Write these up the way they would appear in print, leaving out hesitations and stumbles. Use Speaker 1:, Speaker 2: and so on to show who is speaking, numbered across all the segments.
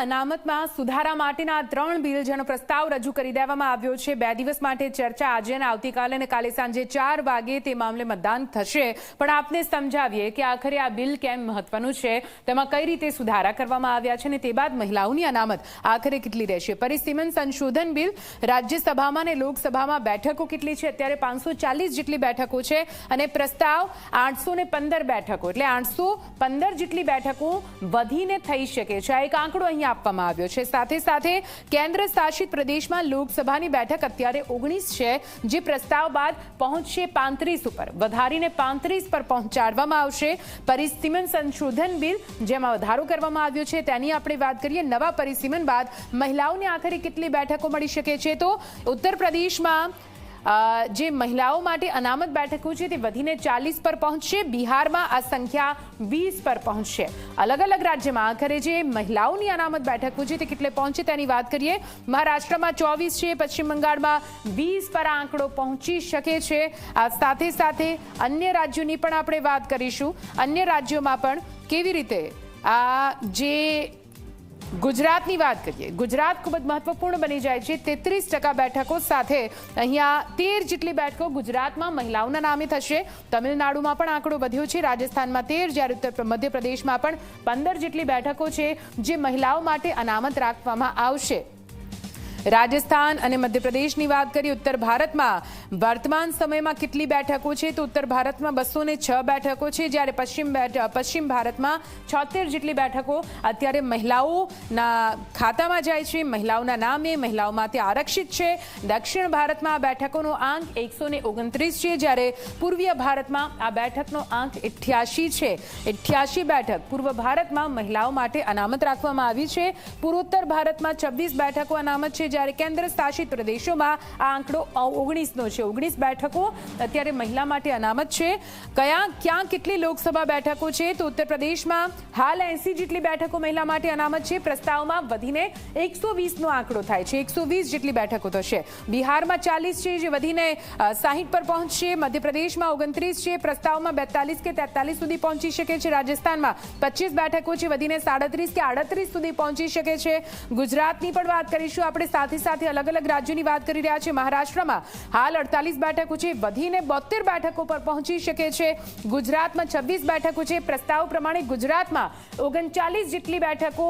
Speaker 1: અનામતમાં સુધારા માટેના 3 બિલ જેનો પ્રસ્તાવ રજૂ કરી દેવામાં આવ્યો છે। 2 દિવસ માટે ચર્ચા આજે અને આવતીકાલે અને કાલે સાંજે 4 વાગે તે મામલે મતદાન થશે। પણ આપને સમજાવીએ કે આખરે આ બિલ કેમ મહત્વનું છે, તેમાં કઈ રીતે સુધારા કરવામાં આવ્યા છે અને તે બાદ મહિલાઓની અનામત આખરે કેટલી રહેશે। પરિસીમન સંશોધન બિલ રાજ્યસભામાં અને લોકસભામાં બેઠકો કેટલી છે? અત્યારે 540 જેટલી બેઠકો છે અને પ્રસ્તાવ 815 બેઠકો એટલે 815 જેટલી બેઠકો વધીને થઈ શકે છે। આ એક આંકડો અહીં આપવામાં આવ્યો છે। સાથે સાથે કેન્દ્ર શાસિત પ્રદેશમાં લોકસભાની બેઠક અત્યારે 19 છે, જે પ્રસ્તાવ બાદ પહોંચશે 35 ઉપર, વધારીને 35 પર પહોંચાડવામાં આવશે। પરિસીમન સંશોધન બિલ જેમાં વધારો કરવામાં આવ્યો છે તેની આપણે વાત કરીએ। નવા પરિસીમન બાદ મહિલાઓને આખરે કેટલી બેઠકો મળી શકે છે? તો ઉત્તર પ્રદેશમાં જે મહિલાઓ માટે અનામત બેઠકો છે તે વધીને 40 પર પહોંચશે। બિહારમાં આ સંખ્યા 20 પર પહોંચશે। અલગ અલગ રાજ્યમાં આખરે જે મહિલાઓની અનામત બેઠકો છે તે કેટલે પહોંચે તેની વાત કરીએ। મહારાષ્ટ્રમાં 24 છે, પશ્ચિમ બંગાળમાં 20 પર આંકડો પહોંચી શકે છે। આ સાથે સાથે અન્ય રાજ્યોની પણ આપણે વાત કરીશું। અન્ય રાજ્યોમાં પણ કેવી રીતે આ જે ગુજરાતની વાત કરીએ, ગુજરાત ખૂબ જ મહત્વપૂર્ણ બની જાય છે। 33% બેઠકો સાથે અહીંયા 13 જેટલી બેઠકો ગુજરાતમાં મહિલાઓના નામે થશે। તમિલનાડુમાં પણ આંકડો વધ્યો છે, રાજસ્થાનમાં 13, જ્યારે ઉત્તર મધ્યપ્રદેશમાં પણ 15 જેટલી બેઠકો છે જે મહિલાઓ માટે અનામત રાખવામાં આવશે। રાજસ્થાન અને મધ્યપ્રદેશની વાત કરીએ। ઉત્તર ભારતમાં વર્તમાન સમયમાં કેટલી બેઠકો છે? તો ઉત્તર ભારતમાં 206 બેઠકો છે, જ્યારે પશ્ચિમ ભારતમાં 76 જેટલી બેઠકો અત્યારે મહિલાઓના ખાતામાં જાય છે, મહિલાઓના નામે, મહિલાઓ માટે આરક્ષિત છે। દક્ષિણ ભારતમાં આ બેઠકોનો આંક 129 છે, જ્યારે પૂર્વીય ભારતમાં આ બેઠકનો આંક 88 છે। 88 બેઠક પૂર્વ ભારતમાં મહિલાઓ માટે અનામત રાખવામાં આવી છે। પૂર્વોત્તર ભારતમાં 26 બેઠકો અનામત છે, જ્યારે કેન્દ્ર શાસિત પ્રદેશોમાં આ આંકડો 19નો છે। 19 બેઠકો અત્યારે મહિલા માટે અનામત છે। ક્યાં કેટલી લોકસભા બેઠકો છે? તો ઉત્તર પ્રદેશમાં હાલ 80 જેટલી બેઠકો મહિલા માટે અનામત છે। પ્રસ્તાવમાં વધીને 120નો આંકડો થાય છે, 120 જેટલી બેઠકો થશે। બિહારમાં 40 છે, જે વધીને 60 પર પહોંચશે। મધ્યપ્રદેશમાં 29 છે, પ્રસ્તાવમાં 42 કે 43 સુધી પહોંચી શકે છે। રાજસ્થાનમાં 25 બેઠકો છે, વધીને 37 કે 38 સુધી પહોંચી શકે છે। ગુજરાતની પણ વાત કરીશું આપણે, સાથે અલગ અલગ રાજ્યોની વાત કરી રહ્યા છે। મહારાષ્ટ્રમાં હાલ 48 બેઠકો છે, વધીને 72 બેઠકો પર પહોંચી શકે છે। ગુજરાતમાં 26 બેઠકો છે, પ્રસ્તાવ પ્રમાણે ગુજરાતમાં 39 જેટલી બેઠકો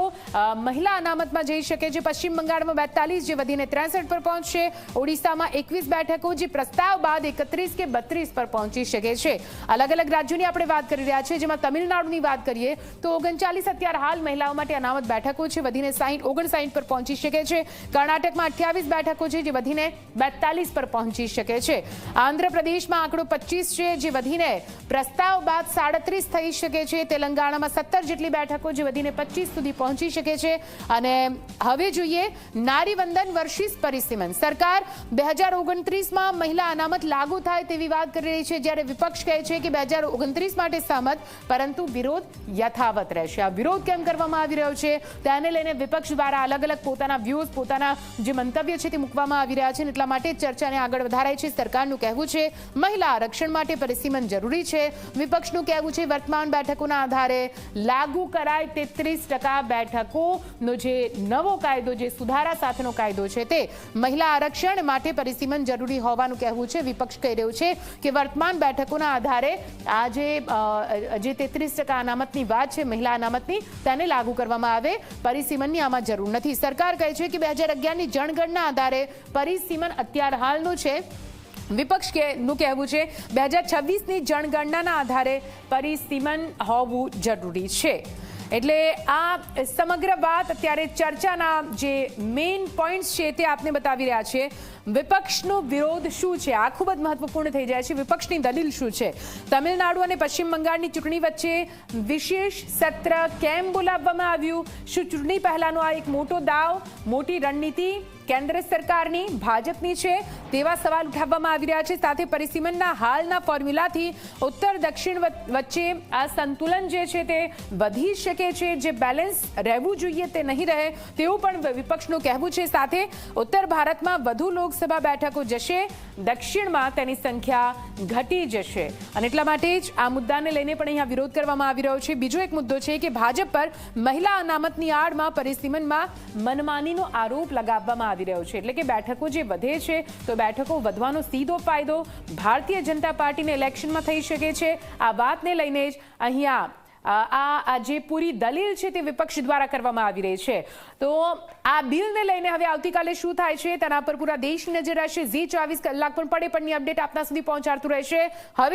Speaker 1: મહિલા અનામતમાં જઈ શકે છે। પશ્ચિમ બંગાળમાં 42, જે વધીને 63 પર પહોંચશે। ઓડિશામાં 21 બેઠકો, જે પ્રસ્તાવ બાદ 31 કે 32 પર પહોંચી શકે છે। અલગ અલગ રાજ્યોની આપણે વાત કરી રહ્યા છે, જેમાં તમિલનાડુની વાત કરીએ તો 39 અત્યારે હાલ મહિલાઓ માટે અનામત બેઠકો છે, વધીને 59 પર પહોંચી શકે છે। કર્ણાટકમાં 28 બેઠકો છે, જે વધીને 42 પર પહોંચી શકે છે। આંધ્રપ્રદેશમાં આંકડો 25 છે, જે વધીને પ્રસ્તાવ બાદ 37 થઈ શકે છે। તેલંગાણામાં 17 જેટલી બેઠકો, જે વધીને 25 સુધી પહોંચી શકે છે। અને હવે જોઈએ નારી વંદન વર્સિસ પરિસીમન। સરકાર 2029માં મહિલા અનામત લાગુ થાય તેવી વાત કરી રહી છે, જ્યારે વિપક્ષ કહે છે કે 2029 માટે સહમત, પરંતુ વિરોધ યથાવત રહેશે। આ વિરોધ કેમ કરવામાં આવી રહ્યો છે તેને લઈને વિપક્ષ દ્વારા અલગ અલગ પોતાના વ્યૂઝ, પોતાના જે મંતવ્ય છે તે મૂકવામાં આવી રહ્યા છે, એટલા માટે ચર્ચાને આગળ વધારાય છે। સરકારનું કહેવું છે મહિલા આરક્ષણ માટે પરિસીમન જરૂરી છે। વિપક્ષનું કહેવું છે વર્તમાન બેઠકોના આધારે લાગુ કરાય 33% બેઠકોનો જે નવો કાયદો, જે સુધારા સાથેનો કાયદો છે, તે મહિલા આરક્ષણ માટે પરિસીમન જરૂરી હોવાનું કહેવું છે। વિપક્ષ કહી રહ્યું છે કે વર્તમાન બેઠકોના આધારે આ જે 33% અનામતની વાત છે, મહિલા અનામતની, તેને લાગુ કરવામાં આવે, પરિસીમનની આમાં જરૂર નથી। સરકાર કહે છે કે 2011ની જનગણના આધારે પરિસીમન અત્યાર હાલનું છે। વિપક્ષનું કહેવું છે 2026ની જનગણનાના આધારે પરિસીમન હોવું જરૂરી છે। એટલે આ સમગ્ર વાત અત્યારે ચર્ચાના જે મેઇન પોઈન્ટ્સ છે તે આપને બતાવી રહ્યા છે। વિપક્ષનો વિરોધ શું છે આ ખૂબ જ મહત્વપૂર્ણ થઈ જાય છે। વિપક્ષની દલીલ શું છે? તમિલનાડુ અને પશ્ચિમ બંગાળની ચૂંટણી વચ્ચે વિશેષ સત્ર કેમ બોલાવવામાં આવ્યું? શું ચૂંટણી પહેલાનો આ એક મોટો દાવ, મોટી રણનીતિ કેન્દ્ર સરકારની ભાજપની છે તેવા સવાલ ઉઠાવવામાં આવી રહ્યા છે। સાથે પરિસીમનના હાલના ફોર્મ્યુલાથી ઉત્તર દક્ષિણ વચ્ચે આ સંતુલન જે છે તે વધી શકે છે, જે બેલેન્સ રહેવું જોઈએ તે નહીં રહે તેવું પણ વિપક્ષનું કહેવું છે। સાથે ઉત્તર ભારતમાં વધુ લોકસભા બેઠકો જશે, દક્ષિણમાં તેની સંખ્યા ઘટી જશે અને એટલા માટે જ આ મુદ્દાને લઈને પણ અહીંયા વિરોધ કરવામાં આવી રહ્યો છે। બીજો એક મુદ્દો છે કે ભાજપ પર મહિલા અનામતની આડમાં પરિસીમનમાં મનમાનીનો આરોપ લગાવવામાં આવી રહ્યો છે, એટલે કે બેઠકો જે વધે છે તો બેઠકો વધવાનો સીધો ફાયદો ભારતીય જનતા પાર્ટીને ઇલેક્શનમાં થઈ શકે છે। આ વાતને લઈને જ અહીંયા આ જે પૂરી દલીલ છે તે વિપક્ષ દ્વારા કરવામાં આવી રહી છે। તો આ બિલને લઈને હવે આવતીકાલે શું થાય છે તેના પર પૂરા દેશની નજર રહેશે। Zee 24 કલાક પણ પડે પણની અપડેટ આપના સુધી પહોંચાડતું રહેશે। હવે